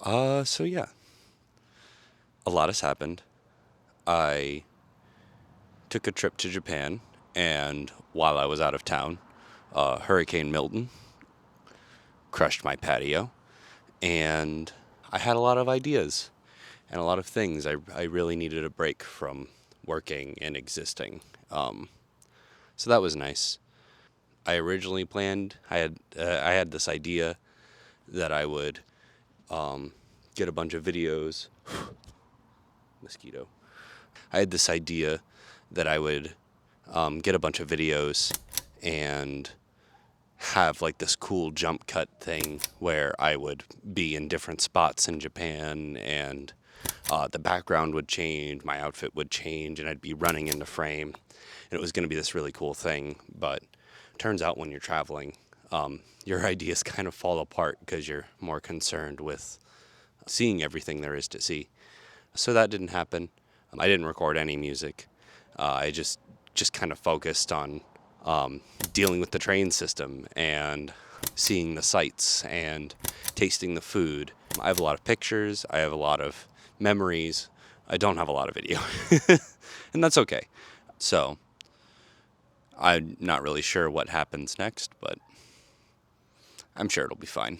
So yeah, a lot has happened. I took a trip to Japan, and while I was out of town, Hurricane Milton crushed my patio, and I had a lot of ideas and a lot of things. I really needed a break from working and existing. So that was nice. I originally planned, I had this idea that I would get a bunch of videos. Mosquito. I had this idea that I would get a bunch of videos and have like this cool jump cut thing where I would be in different spots in Japan, and the background would change, my outfit would change, and I'd be running into frame. And it was going to be this really cool thing. But turns out when you're traveling, your ideas kind of fall apart because you're more concerned with seeing everything there is to see. So that didn't happen. I didn't record any music. I just kind of focused on dealing with the train system and seeing the sights and tasting the food. I have a lot of pictures. I have a lot of memories. I don't have a lot of video, and that's okay. So I'm not really sure what happens next, but I'm sure it'll be fine.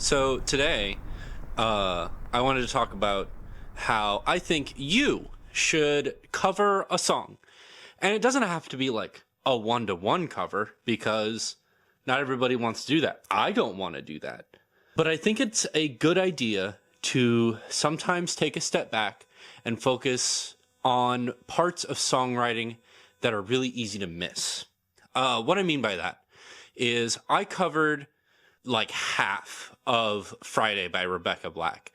So today, I wanted to talk about how I think you should cover a song. And it doesn't have to be like a one-to-one cover, because not everybody wants to do that. I don't want to do that. But I think it's a good idea to sometimes take a step back and focus on parts of songwriting that are really easy to miss. What I mean by that is I covered like half of Friday by Rebecca Black.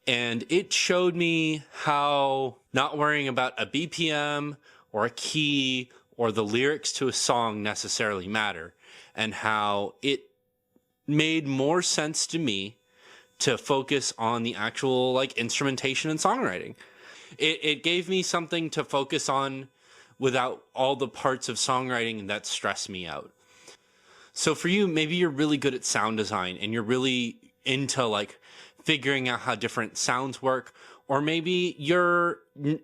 And it showed me how not worrying about a BPM or a key or the lyrics to a song necessarily matter, and how it made more sense to me to focus on the actual like instrumentation and songwriting. It gave me something to focus on without all the parts of songwriting that stress me out. So for you, maybe you're really good at sound design and you're really into like figuring out how different sounds work, Or maybe you're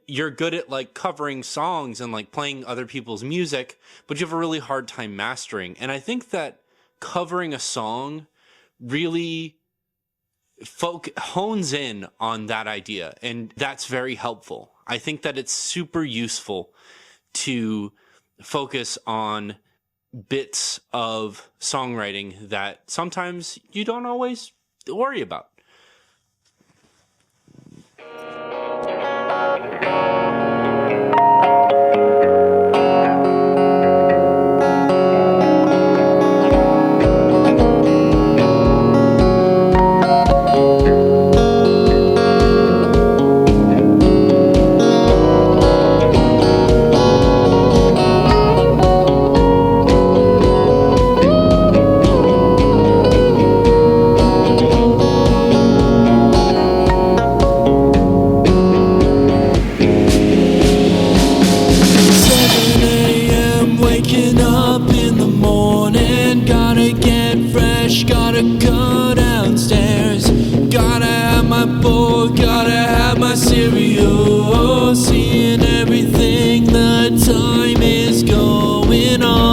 good at like covering songs and like playing other people's music, but you have a really hard time mastering. And I think that covering a song really hones in on that idea, and that's very helpful. I think that it's super useful to focus on bits of songwriting that sometimes you don't always worry about. Gotta go downstairs. Gotta have my bowl, gotta have my cereal. Seeing everything, the time is going on.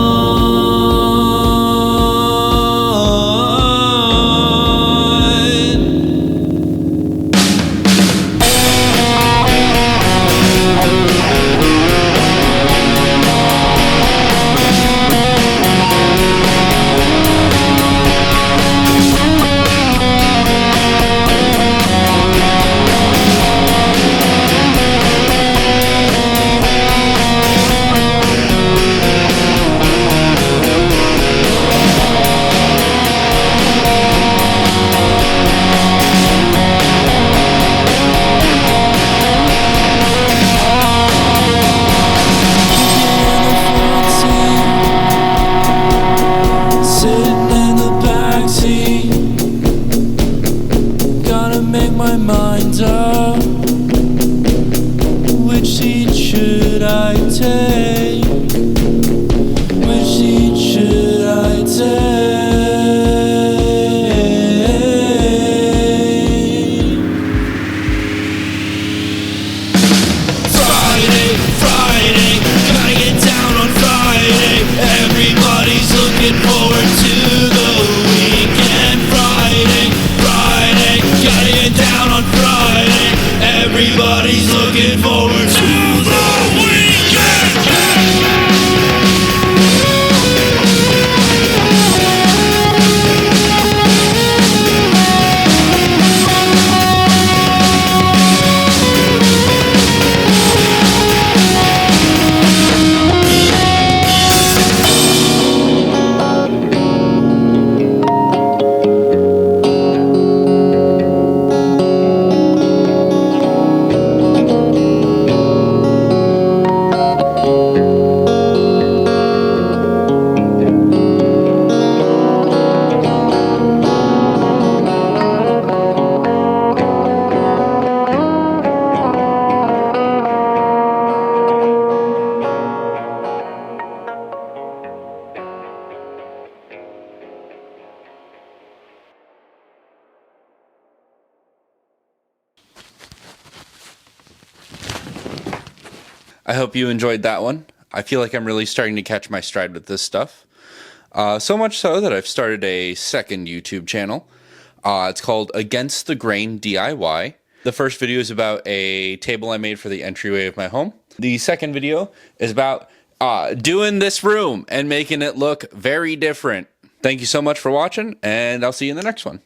Make my mind up. Which seat should I take? Which seat should I take? Friday, Friday, gotta get down on Friday. Everybody's looking forward to the weekend. Friday, Friday, gotta get down on Friday. Everybody's looking forward to the weekend. I hope you enjoyed that one. I feel like I'm really starting to catch my stride with this stuff. So much so that I've started a second YouTube channel. It's called Against the Grain DIY. The first video is about a table I made for the entryway of my home. The second video is about doing this room and making it look very different. Thank you so much for watching, and I'll see you in the next one.